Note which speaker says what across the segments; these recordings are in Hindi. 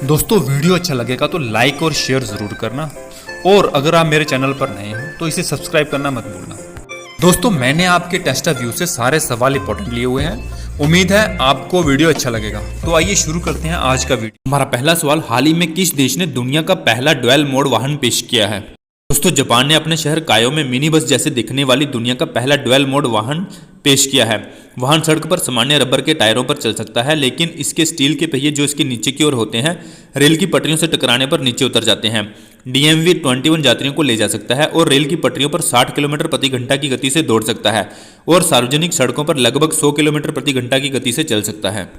Speaker 1: दोस्तों वीडियो अच्छा लगेगा तो लाइक और शेयर ज़रूर करना, और अगर आप मेरे चैनल पर नए हो तो इसे सब्सक्राइब करना मत भूलना। दोस्तों मैंने आपके टेस्ट व्यू से सारे सवाल इंपॉर्टेंट लिए हुए हैं। उम्मीद है आपको वीडियो अच्छा लगेगा। तो आइए शुरू करते हैं आज का वीडियो।
Speaker 2: हमारा पहला सवाल, हाल ही में किस देश ने दुनिया का पहला डुअल मोड वाहन पेश किया है? दोस्तों जापान ने अपने शहर कायो में मिनी बस जैसे दिखने वाली दुनिया का पहला डुअल मोड वाहन पेश किया है। वाहन सड़क पर सामान्य रबर के टायरों पर चल सकता है, लेकिन इसके स्टील के पहिए जो इसके नीचे की ओर होते हैं रेल की पटरियों से टकराने पर नीचे उतर जाते हैं। DMV 21 यात्रियों को ले जा सकता है और रेल की पटरियों पर 60 किलोमीटर प्रति घंटा की गति से दौड़ सकता है और सार्वजनिक सड़कों पर लगभग 100 किलोमीटर प्रति घंटा की गति से चल सकता है।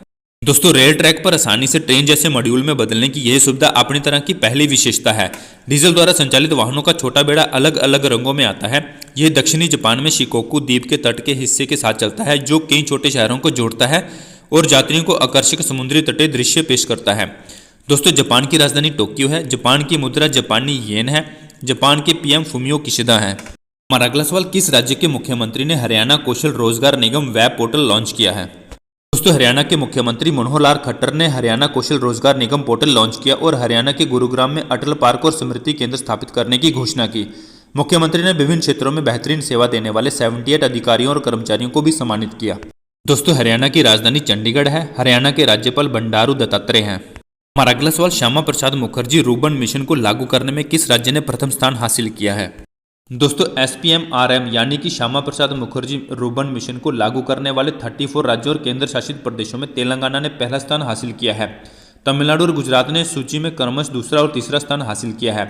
Speaker 2: दोस्तों रेल ट्रैक पर आसानी से ट्रेन जैसे मॉड्यूल में बदलने की यह सुविधा अपनी तरह की पहली विशेषता है। डीजल द्वारा संचालित वाहनों का छोटा बेड़ा अलग अलग रंगों में आता है। यह दक्षिणी जापान में शिकोकू द्वीप के तट के हिस्से के साथ चलता है, जो कई छोटे शहरों को जोड़ता है और यात्रियों को आकर्षक समुद्री तटीय दृश्य पेश करता है। दोस्तों जापान की राजधानी टोक्यो है। जापान की मुद्रा जापानी येन है। जापान के PM फुमियो किशिदा है। हमारा अगला सवाल, किस राज्य के मुख्यमंत्री ने हरियाणा कौशल रोजगार निगम वेब पोर्टल लॉन्च किया है? दोस्तों हरियाणा के मुख्यमंत्री मनोहर लाल खट्टर ने हरियाणा कौशल रोजगार निगम पोर्टल लॉन्च किया और हरियाणा के गुरुग्राम में अटल पार्क और स्मृति केंद्र स्थापित करने की घोषणा की। मुख्यमंत्री ने विभिन्न क्षेत्रों में बेहतरीन सेवा देने वाले 78 अधिकारियों और कर्मचारियों को भी सम्मानित किया। दोस्तों हरियाणा की राजधानी चंडीगढ़ है। हरियाणा के राज्यपाल बंडारू दत्तात्रेय हैं। हमारा अगला सवाल, श्यामा प्रसाद मुखर्जी रूर्बन मिशन को लागू करने में किस राज्य ने प्रथम स्थान हासिल किया है? दोस्तों SPMRM यानी कि श्यामा प्रसाद मुखर्जी रूर्बन मिशन को लागू करने वाले 34 राज्यों और केंद्र शासित प्रदेशों में तेलंगाना ने पहला स्थान हासिल किया है। तमिलनाडु और गुजरात ने सूची में क्रमश दूसरा और तीसरा स्थान हासिल किया है।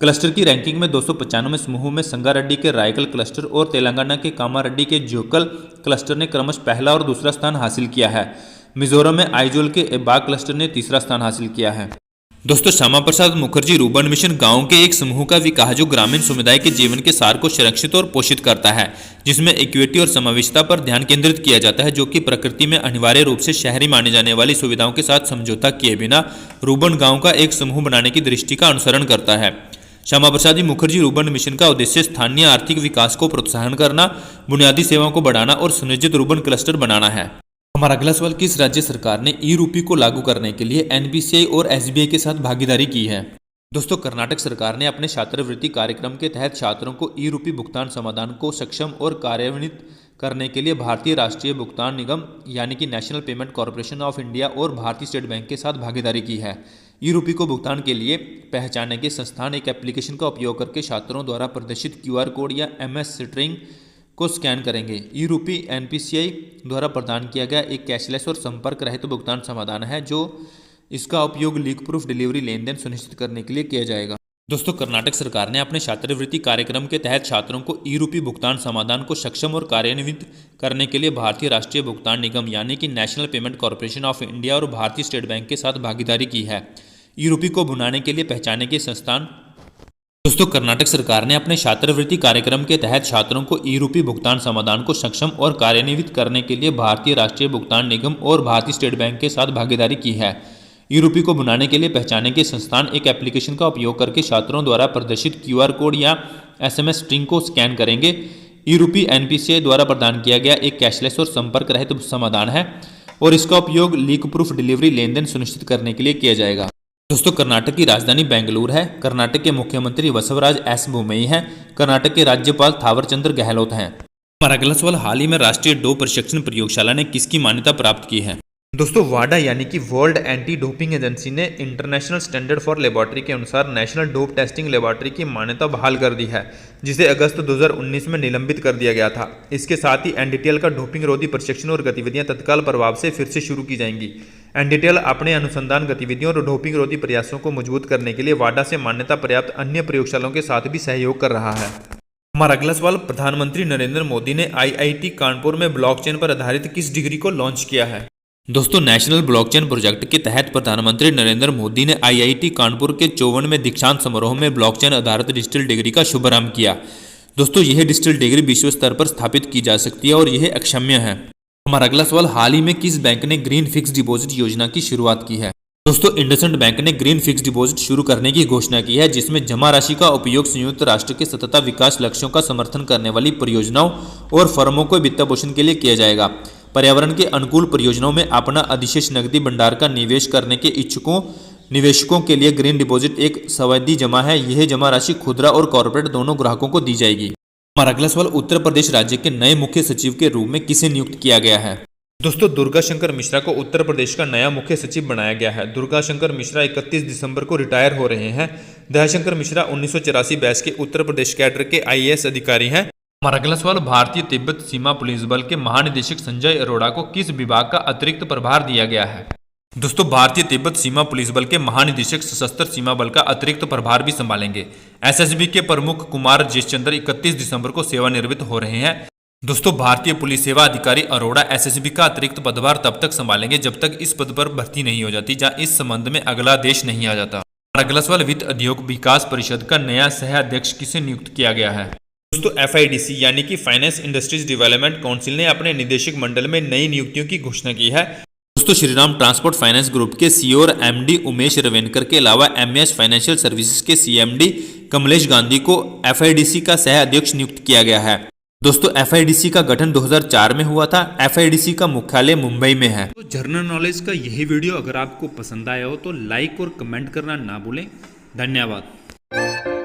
Speaker 2: क्लस्टर की रैंकिंग में 295 समूहों में संगारेड्डी के रायकल क्लस्टर और तेलंगाना के कामारेड्डी के जोकल क्लस्टर ने क्रमश पहला और दूसरा स्थान हासिल किया है। मिजोरम में आइजोल के बाग क्लस्टर ने तीसरा स्थान हासिल किया है। दोस्तों श्यामा प्रसाद मुखर्जी रूर्बन मिशन गांव के एक समूह का विकास जो ग्रामीण समुदाय के जीवन के सार को संरक्षित और पोषित करता है, जिसमें इक्विटी और समावेशिता पर ध्यान केंद्रित किया जाता है, जो कि प्रकृति में अनिवार्य रूप से शहरी मानी जाने वाली सुविधाओं के साथ समझौता किए बिना रूर्बन गांव का एक समूह बनाने की दृष्टि का अनुसरण करता है। श्यामा प्रसाद मुखर्जी रूर्बन मिशन का उद्देश्य स्थानीय आर्थिक विकास को प्रोत्साहन करना, बुनियादी सेवाओं को बढ़ाना और सुनिश्चित रूर्बन क्लस्टर बनाना है। हमारा अगला सवाल, किस राज्य सरकार ने ई-रूपी को लागू करने के लिए NPCI और SBI के साथ भागीदारी की है? दोस्तों कर्नाटक सरकार ने अपने छात्रवृत्ति कार्यक्रम के तहत छात्रों को ई-रूपी भुगतान समाधान को सक्षम और कार्यान्वित करने के लिए भारतीय राष्ट्रीय भुगतान निगम यानी कि national payment corporation of India और भारतीय स्टेट बैंक के साथ भागीदारी की है। ई-रूपी को भुगतान के लिए पहचाने के संस्थान एक एप्लीकेशन का उपयोग करके छात्रों द्वारा प्रदर्शित QR कोड या MS स्ट्रिंग को स्कैन करेंगे। ई-रूपी NPCI द्वारा प्रदान किया गया एक कैशलेस और संपर्क रहित भुगतान समाधान है, जो इसका उपयोग लीक प्रूफ डिलीवरी लेन देन सुनिश्चित करने के लिए किया जाएगा। दोस्तों कर्नाटक सरकार ने अपने छात्रवृत्ति कार्यक्रम के तहत छात्रों को ई-रूपी भुगतान समाधान को सक्षम और कार्यान्वित करने के लिए भारतीय राष्ट्रीय भुगतान निगम यानी कि national payment corporation of India और भारतीय स्टेट बैंक के साथ भागीदारी की है। ई-रूपी को बनाने के लिए पहचाने के संस्थान दोस्तों कर्नाटक सरकार ने अपने छात्रवृत्ति कार्यक्रम के तहत छात्रों को ई-रूपी भुगतान समाधान को सक्षम और कार्यान्वित करने के लिए भारतीय राष्ट्रीय भुगतान निगम और भारतीय स्टेट बैंक के साथ भागीदारी की है। ई-रूपी को बनाने के लिए पहचाने के संस्थान एक एप्लीकेशन का उपयोग करके छात्रों द्वारा प्रदर्शित QR कोड या SMS स्ट्रिंग को स्कैन करेंगे। ई-रूपी NPCI द्वारा प्रदान किया गया एक कैशलेस और संपर्क रहित समाधान है और इसका उपयोग लीक प्रूफ डिलीवरी लेन देन सुनिश्चित करने के लिए किया जाएगा। दोस्तों कर्नाटक की राजधानी बेंगलुरु है। कर्नाटक के मुख्यमंत्री बसवराज S बोम्मई हैं। कर्नाटक के राज्यपाल थावरचंद्र गहलोत हैं। हमारा अगला सवाल, हाल ही में राष्ट्रीय डोप प्रशिक्षण प्रयोगशाला ने किसकी मान्यता प्राप्त की है? दोस्तों वाडा यानी कि वर्ल्ड एंटी डोपिंग एजेंसी ने इंटरनेशनल स्टैंडर्ड फॉर लेबोरेटरी के अनुसार नेशनल डोप टेस्टिंग लेबोरेटरी की मान्यता बहाल कर दी है, जिसे अगस्त 2019 में निलंबित कर दिया गया था। इसके साथ ही NDTL का डोपिंग रोधी प्रशिक्षण और गतिविधियां तत्काल प्रभाव से फिर से शुरू की जाएंगी। NDTL अपने अनुसंधान गतिविधियों और डोपिंग रोधी प्रयासों को मजबूत करने के लिए वाडा से मान्यता प्राप्त अन्य प्रयोगशालाओं के साथ भी सहयोग कर रहा है। हमारा अगला सवाल, प्रधानमंत्री नरेंद्र मोदी ने IIT कानपुर में ब्लॉकचेन पर आधारित किस डिग्री को लॉन्च किया है? दोस्तों नेशनल ब्लॉकचेन प्रोजेक्ट के तहत प्रधानमंत्री नरेंद्र मोदी ने IIT कानपुर के 54वें दीक्षांत समारोह में ब्लॉकचेन आधारित डिजिटल डिग्री का शुभारंभ किया। दोस्तों यह डिजिटल डिग्री विश्व स्तर पर स्थापित की जा सकती है और यह अक्षम्य है। हमारा अगला सवाल, हाल ही में किस बैंक ने ग्रीन फिक्स डिपॉजिट योजना की शुरुआत की है? दोस्तों इंडसइंड बैंक ने ग्रीन फिक्स डिपॉजिट शुरू करने की घोषणा की है, जिसमें जमा राशि का उपयोग संयुक्त राष्ट्र के सतत विकास लक्ष्यों का समर्थन करने वाली परियोजनाओं और फर्मों को वित्त पोषण के लिए किया जाएगा। पर्यावरण के अनुकूल परियोजनाओं में अपना अधिशेष नकदी भंडार का निवेश करने के इच्छुकों निवेशकों के लिए ग्रीन डिपॉजिट एक सावधि जमा है। यह जमा राशि खुदरा और कॉर्पोरेट दोनों ग्राहकों को दी जाएगी। हमारा अगला सवाल, उत्तर प्रदेश राज्य के नए मुख्य सचिव के रूप में किसे नियुक्त किया गया है? दोस्तों, दुर्गा शंकर मिश्रा को उत्तर प्रदेश का नया मुख्य सचिव बनाया गया है। दुर्गा शंकर मिश्रा 31 दिसंबर को रिटायर हो रहे हैं। दयाशंकर मिश्रा 1984 बैच के उत्तर प्रदेश कैडर के IAS अधिकारी हैं। हमारा अगला सवाल, भारतीय तिब्बत सीमा पुलिस बल के महानिदेशक संजय अरोड़ा को किस विभाग का अतिरिक्त प्रभार दिया गया है? दोस्तों, भारतीय तिब्बत सीमा पुलिस बल के महानिदेशक सशस्त्र सीमा बल का अतिरिक्त प्रभार भी संभालेंगे। SSB के प्रमुख कुमार जयचंद्र 31 दिसंबर को सेवानिवृत्त हो रहे हैं। दोस्तों, भारतीय पुलिस सेवा अधिकारी अरोड़ा SSB का अतिरिक्त पदभार तब तक संभालेंगे जब तक इस पद पर भर्ती नहीं हो जाती या इस संबंध में अगला आदेश नहीं आ जाता। हमारा अगला सवाल, वित्त उद्योग विकास परिषद का नया सह अध्यक्ष किसे नियुक्त किया गया है? दोस्तों, FIDC यानी कि फाइनेंस इंडस्ट्रीज डेवलपमेंट काउंसिल ने अपने निदेशक मंडल में नई नियुक्तियों की घोषणा की है। दोस्तों, श्रीराम ट्रांसपोर्ट फाइनेंस ग्रुप के CEO और MD उमेश रवेनकर के अलावा MES फाइनेंशियल सर्विसेज के CMD कमलेश गांधी को FIDC का सह अध्यक्ष नियुक्त किया गया है। दोस्तों, FIDC का गठन 2004 में हुआ था। FIDC का मुख्यालय मुंबई में है।
Speaker 1: तो जनरल नॉलेज का यही वीडियो अगर आपको पसंद आया हो तो लाइक और कमेंट करना ना भूलें। धन्यवाद।